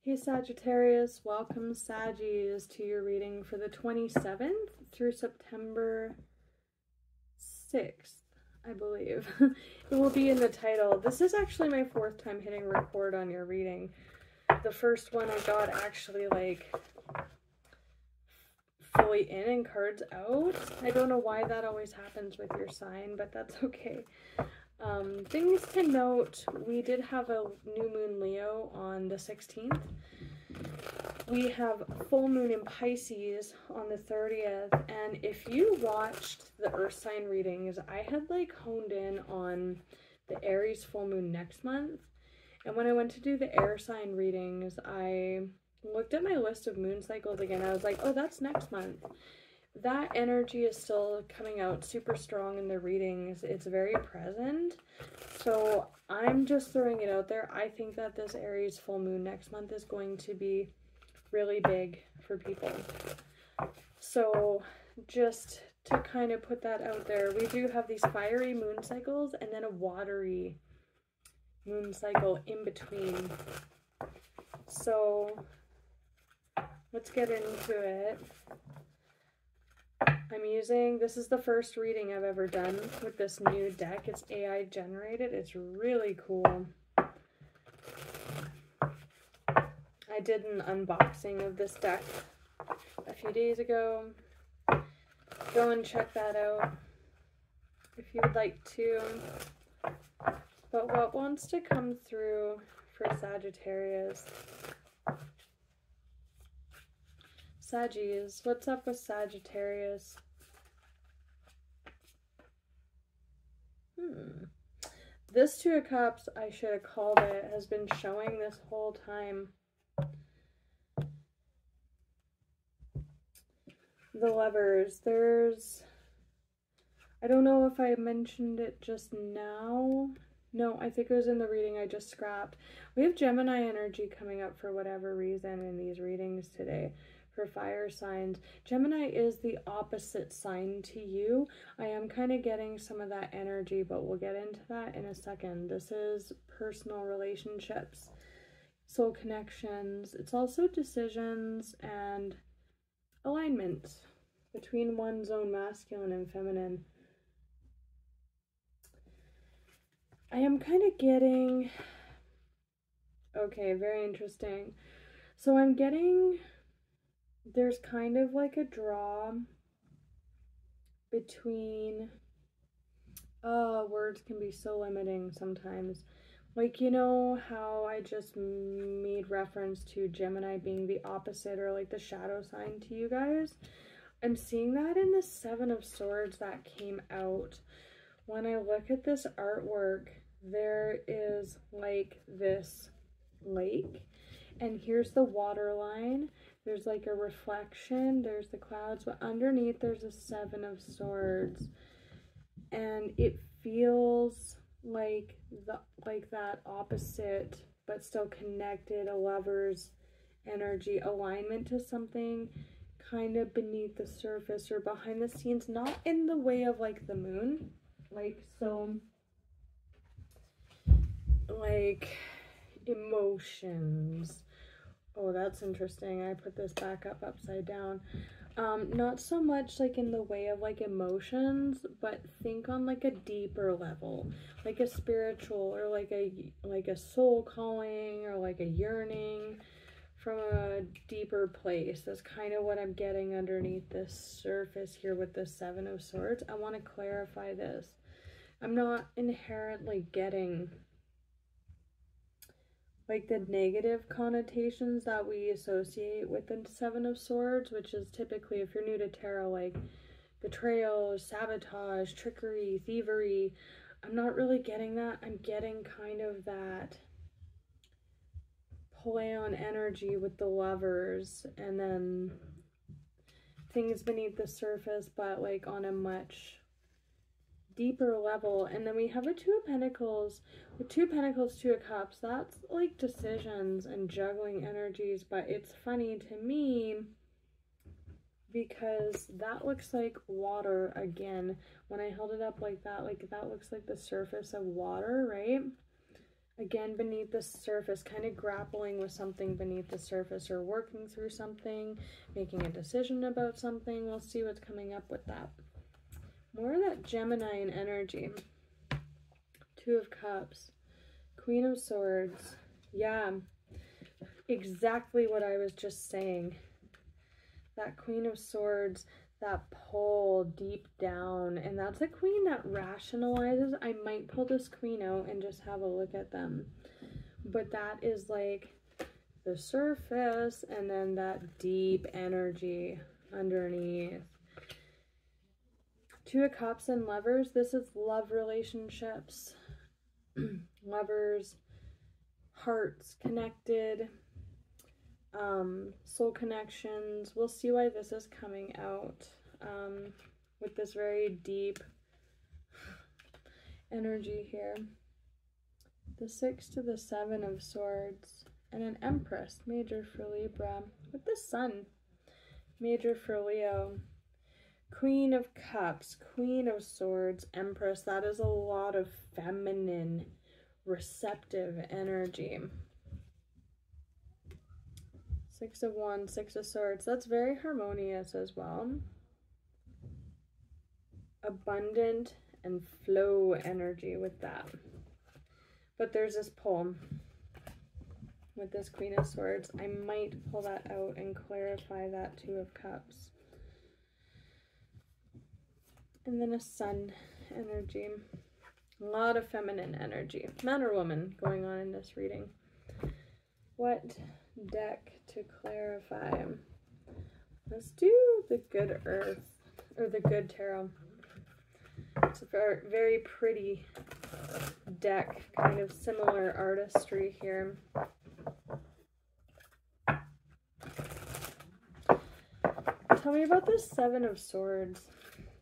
Hey Sagittarius, welcome Saggies to your reading for the 27th through September 6th, I believe. It will be in the title. This is actually my fourth time hitting record on your reading. The first one I got actually like fully in and cards out. I don't know why that always happens with your sign, but that's okay. Things to note, we did have a new moon Leo on the 16th. We have full moon in Pisces on the 30th, and if you watched the earth sign readings, I had like honed in on the Aries full moon next month. And when I went to do the air sign readings, I looked at my list of moon cycles again. I was like, oh, that's next month. That energy is still coming out super strong in the readings. It's very present. So I'm just throwing it out there. I think that this Aries full moon next month is going to be really big for people. So just to kind of put that out there, we do have these fiery moon cycles and then a watery moon cycle in between. So let's get into it. I'm using, this is the first reading I've ever done with this new deck. It's AI generated. It's really cool. I did an unboxing of this deck a few days ago. Go and check that out if you would like to. But what wants to come through for Sagittarius? Saggies, what's up with Sagittarius? This Two of Cups, I should have called it, has been showing this whole time. The Lovers, there's, I don't know if I mentioned it just now. No, I think it was in the reading I just scrapped. We have Gemini energy coming up for whatever reason in these readings today for fire signs. Gemini is the opposite sign to you. I am kind of getting some of that energy, but we'll get into that in a second. This is personal relationships, soul connections. It's also decisions and alignment between one's own masculine and feminine. I am kind of getting, okay, very interesting. So I'm getting, there's kind of like a draw between, words can be so limiting sometimes. Like, you know how I just made reference to Gemini being the opposite or like the shadow sign to you guys? I'm seeing that in the Seven of Swords that came out. When I look at this artwork, there is like this lake, and here's the water line. There's like a reflection, there's the clouds, but underneath there's a Seven of Swords, and it feels like that opposite but still connected, a lover's energy, alignment to something kind of beneath the surface or behind the scenes, not in the way of like the moon, like so, like emotions. Oh, that's interesting. I put this back up upside down. Not so much like in the way of like emotions, but think on like a deeper level, like a spiritual or like a soul calling or like a yearning from a deeper place. That's kind of what I'm getting underneath this surface here with the Seven of Swords. I want to clarify this. I'm not inherently getting like the negative connotations that we associate with the Seven of Swords, which is typically, if you're new to tarot, like betrayal, sabotage, trickery, thievery. I'm not really getting that. I'm getting kind of that play on energy with the Lovers, and then things beneath the surface, but like on a much deeper level. And then we have a Two of Pentacles. With Two of Pentacles, Two of Cups, that's like decisions and juggling energies. But it's funny to me because that looks like water again. When I held it up like that looks like the surface of water, right? Again, beneath the surface, kind of grappling with something beneath the surface or working through something, making a decision about something. We'll see what's coming up with that. More of that Gemini energy. Two of Cups. Queen of Swords. Yeah, exactly what I was just saying. That Queen of Swords, that pull deep down, and that's a queen that rationalizes. I might pull this queen out and just have a look at them, but that is like the surface and then that deep energy underneath. Two of Cups and Lovers. This is love relationships. Lovers, hearts connected, soul connections. We'll see why this is coming out with this very deep energy here. The 6 to the 7 of Swords and an Empress, major for Libra, with the Sun, major for Leo. Queen of Cups, Queen of Swords, Empress. That is a lot of feminine, receptive energy. 6 of Wands, 6 of Swords. That's very harmonious as well. Abundant and flow energy with that. But there's this pull with this Queen of Swords. I might pull that out and clarify that 2 of Cups. And then a Sun energy. A lot of feminine energy. Man or woman going on in this reading. What deck to clarify? Let's do the Good Earth, or the Good Tarot. It's a very, very pretty deck, kind of similar artistry here. Tell me about the 7 of Swords,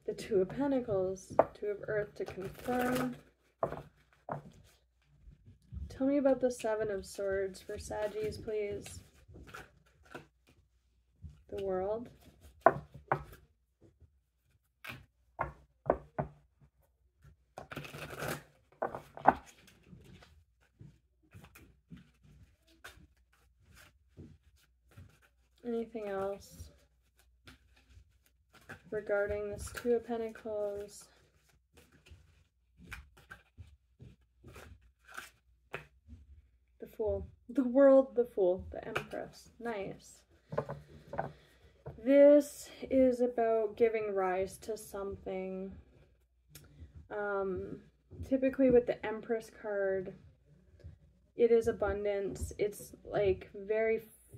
the 2 of Pentacles, 2 of Earth to confirm. Tell me about the 7 of Swords for Saggies, please. The World. Anything else regarding this 2 of Pentacles? The Fool. The World, the Fool, the Empress. Nice. This is about giving rise to something. Typically with the Empress card, it is abundance. It's like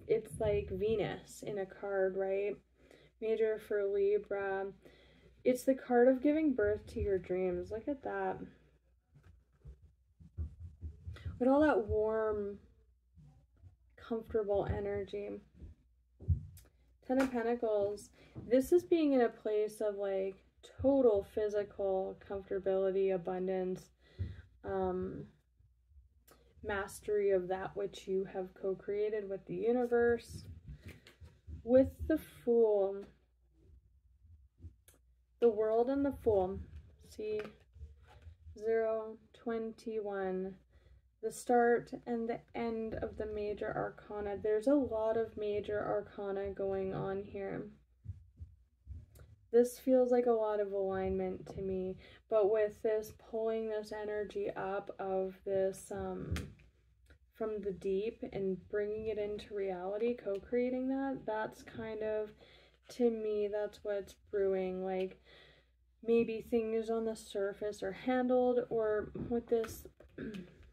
it's like Venus in a card, right? Major for Libra. It's the card of giving birth to your dreams. Look at that. With all that warm, comfortable energy. 10 of Pentacles. This is being in a place of like total physical comfortability, abundance, mastery of that which you have co-created with the universe. With the Fool, the World and the Fool. See, 0, 21. The start and the end of the major arcana. There's a lot of major arcana going on here. This feels like a lot of alignment to me, but with this pulling this energy up of this from the deep and bringing it into reality, co-creating that, that's kind of, to me, that's what's brewing. Like maybe things on the surface are handled, or with this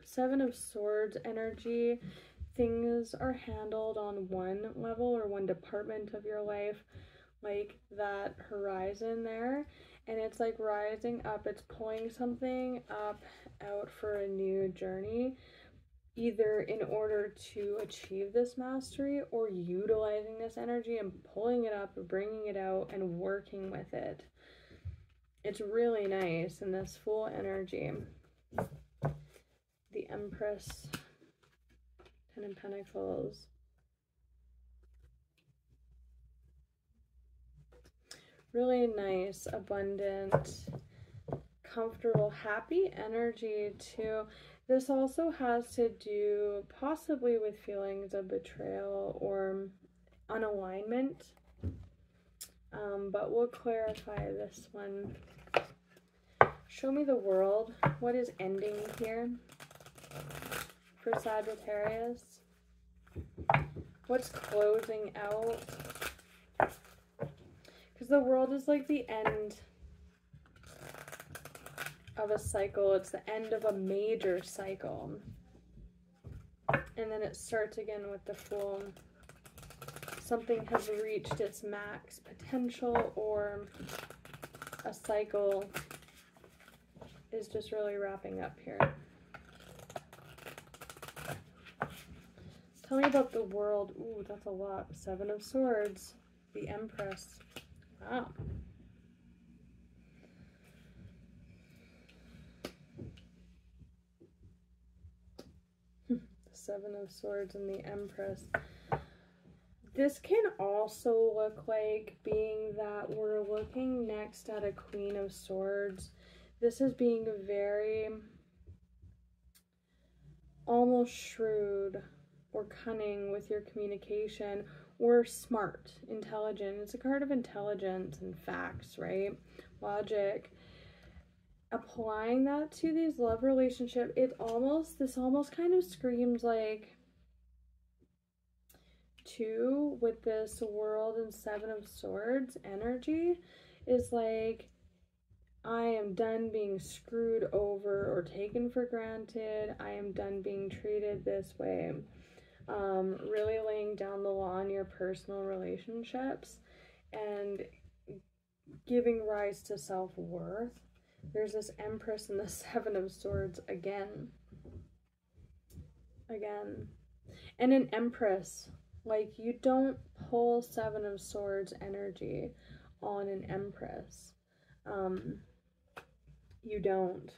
7 of Swords energy, things are handled on one level or one department of your life, like that horizon there, and it's like rising up, it's pulling something up out for a new journey, either in order to achieve this mastery or utilizing this energy and pulling it up, bringing it out and working with it. It's really nice in this Fool energy. The Empress, 10 of Pentacles. Really nice, abundant, comfortable, happy energy too. This also has to do possibly with feelings of betrayal or unalignment, but we'll clarify this one. Show me the world. What is ending here for Sagittarius? What's closing out? Because the world is like the end of a cycle. It's the end of a major cycle. And then it starts again with the Fool. Something has reached its max potential, or a cycle is just really wrapping up here. Tell me about the world. Ooh, that's a lot. 7 of Swords. The Empress. Wow. The 7 of Swords and the Empress. This can also look like being that we're looking next at a Queen of Swords. This is being very almost shrewd or cunning with your communication, or smart, intelligent. It's a card of intelligence and facts, right? Logic. Applying that to these love relationship, this almost kind of screams like two with this World and 7 of Swords energy is like, I am done being screwed over or taken for granted. I am done being treated this way. Really laying down the law in your personal relationships and giving rise to self-worth. There's this Empress and the 7 of Swords again. And an Empress, like, you don't pull 7 of Swords energy on an Empress. You don't.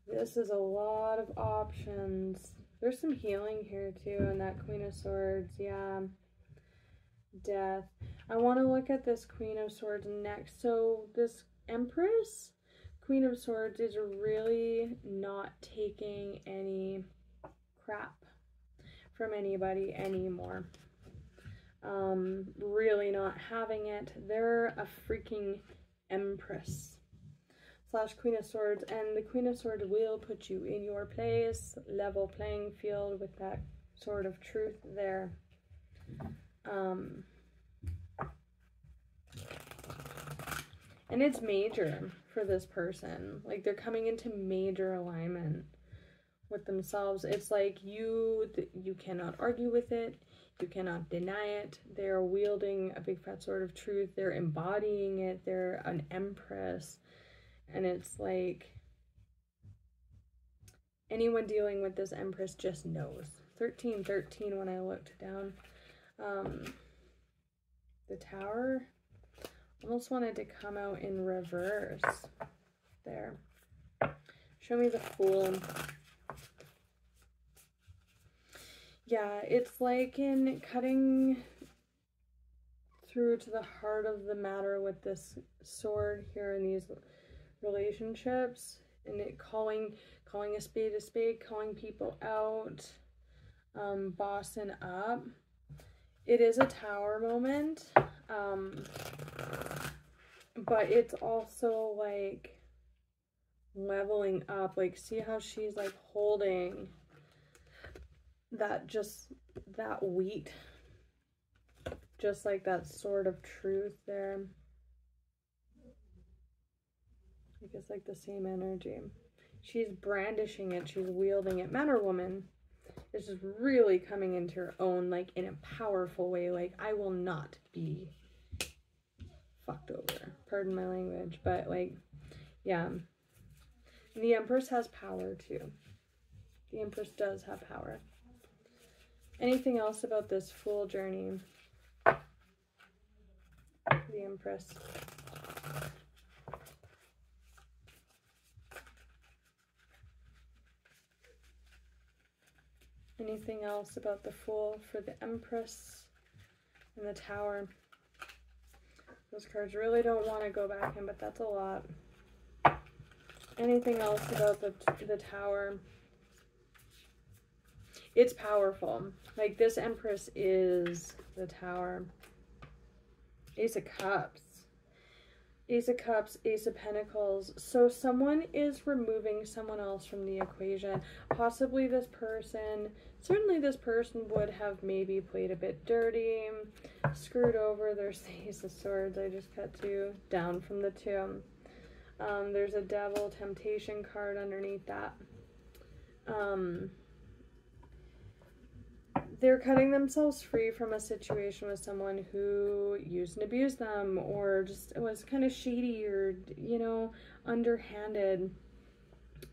This is a lot of options. There's some healing here too, and that Queen of Swords, yeah. Death. I want to look at this Queen of Swords next. So this Empress, Queen of Swords, is really not taking any crap from anybody anymore. Really not having it. They're a freaking Empress / Queen of Swords, and the Queen of Swords will put you in your place, level playing field with that sort of truth there. And it's major for this person. Like, they're coming into major alignment with themselves. It's like you cannot argue with it. You cannot deny it. They're wielding a big fat sword of truth. They're embodying it. They're an Empress. And it's like, anyone dealing with this Empress just knows. 1313 when I looked down. The Tower almost wanted to come out in reverse. There. Show me the Fool. Yeah, it's like in cutting through to the heart of the matter with this sword here in these relationships, and it calling a spade, calling people out, bossing up. It is a Tower moment, but it's also like leveling up. Like, see how she's like holding that, just that wheat, just like that sword of truth there. I guess like the same energy. She's brandishing it, she's wielding it. Man or woman is just really coming into her own, like in a powerful way. Like, I will not be fucked over. Pardon my language, but like, yeah. And the Empress has power too. The Empress does have power. Anything else about this Fool journey? The Empress. Anything else about the Fool for the Empress and the Tower? Those cards really don't want to go back in, but that's a lot. Anything else about the Tower? It's powerful. Like, this Empress is the Tower. Ace of Cups. Ace of Cups, Ace of Pentacles. So someone is removing someone else from the equation. Possibly this person, certainly this person would have maybe played a bit dirty, screwed over. There's the Ace of Swords I just cut to, down from the 2. There's a Devil Temptation card underneath that. They're cutting themselves free from a situation with someone who used and abused them, or just was kind of shady, or, you know, underhanded.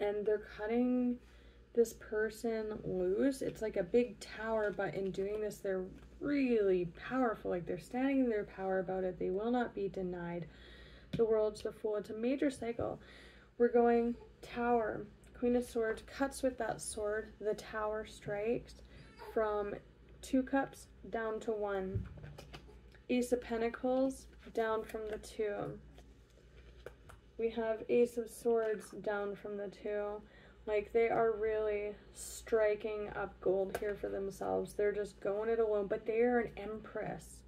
And they're cutting this person loose. It's like a big tower, but in doing this, they're really powerful. Like, they're standing in their power about it. They will not be denied. The World's the Fool. It's a major cycle. We're going Tower. Queen of Swords cuts with that sword. The Tower strikes from 2 cups down to 1. Ace of Pentacles down from the 2. We have Ace of Swords down from the 2. Like, they are really striking up gold here for themselves. They're just going it alone, but they are an Empress.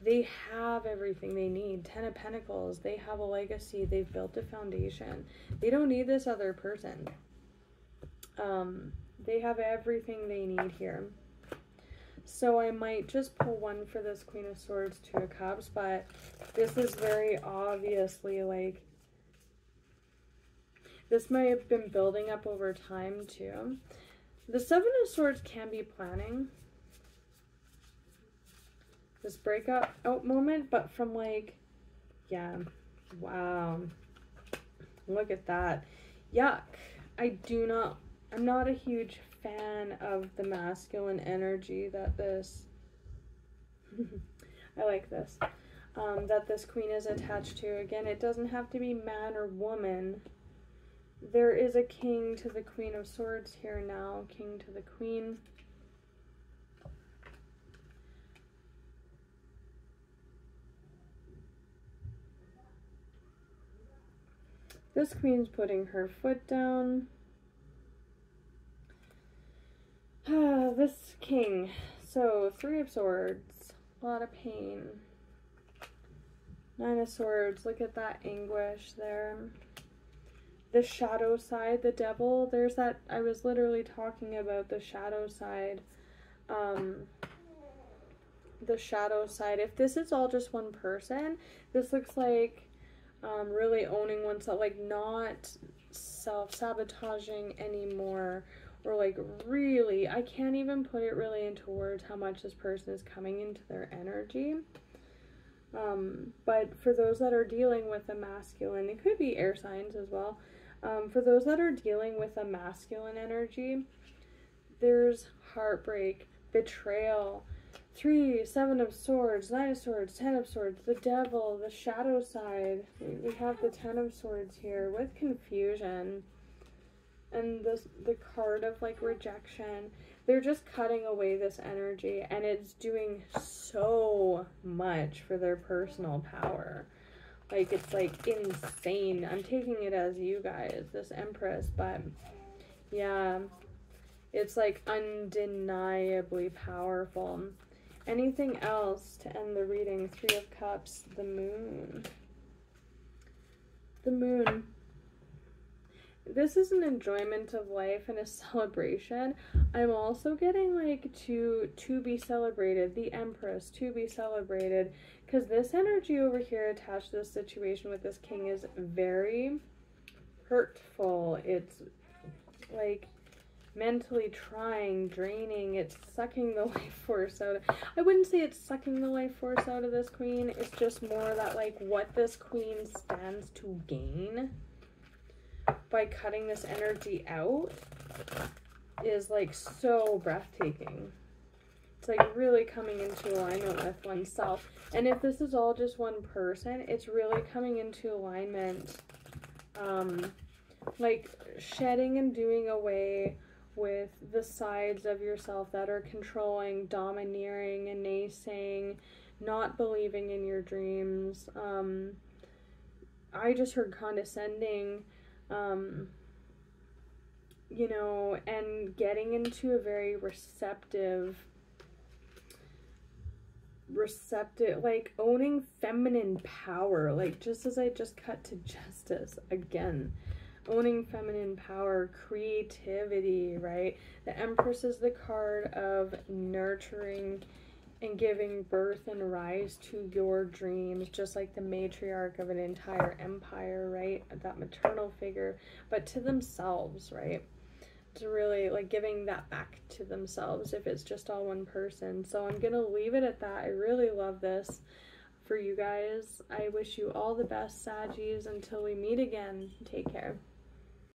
They have everything they need. 10 of Pentacles. They have a legacy. They've built a foundation. They don't need this other person. They have everything they need here. So I might just pull one for this Queen of Swords, 2 of Cups, but this is very obviously, like, this might have been building up over time too. The 7 of Swords can be planning this breakup out moment, but from, like, yeah, wow, look at that. Yuck. I'm not a huge fan of the masculine energy that this, I like this, that this queen is attached to. Again, it doesn't have to be man or woman. There is a king to the Queen of Swords here now, king to the queen. This queen's putting her foot down. This king, so 3 of Swords, a lot of pain. 9 of Swords, look at that anguish there. The shadow side, the Devil, there's that, I was literally talking about the shadow side. The shadow side, if this is all just one person, this looks like really owning oneself, like not self-sabotaging anymore. Or, like, really, I can't even put it really into words how much this person is coming into their energy. But for those that are dealing with a masculine, it could be air signs as well. For those that are dealing with a masculine energy, there's heartbreak, betrayal, 3, 7 of Swords, 9 of Swords, 10 of Swords, the Devil, the shadow side. We have the 10 of Swords here with confusion. And the card of, like, rejection. They're just cutting away this energy, and it's doing so much for their personal power. Like, it's, like, insane. I'm taking it as you guys, this Empress, but yeah, it's, like, undeniably powerful. Anything else to end the reading? 3 of Cups, the Moon. The Moon. This is an enjoyment of life and a celebration. I'm also getting, like, to be celebrated. The Empress, to be celebrated. Because this energy over here attached to this situation with this king is very hurtful. It's, like, mentally trying, draining. It's sucking the life force out. I wouldn't say it's sucking the life force out of this queen. It's just more that, like, what this queen stands to gain by cutting this energy out is, like, so breathtaking. It's, like, really coming into alignment with oneself. And if this is all just one person, it's really coming into alignment, like, shedding and doing away with the sides of yourself that are controlling, domineering, and naysaying, not believing in your dreams. I just heard condescending. You know, and getting into a very receptive, like owning feminine power, like just as I just cut to justice again, owning feminine power, creativity, right? The Empress is the card of nurturing and giving birth and rise to your dreams, just like the matriarch of an entire empire, right? That maternal figure, but to themselves, right? To really like giving that back to themselves if it's just all one person. So I'm gonna leave it at that. I really love this for you guys. I wish you all the best, Saggies. Until we meet again, take care.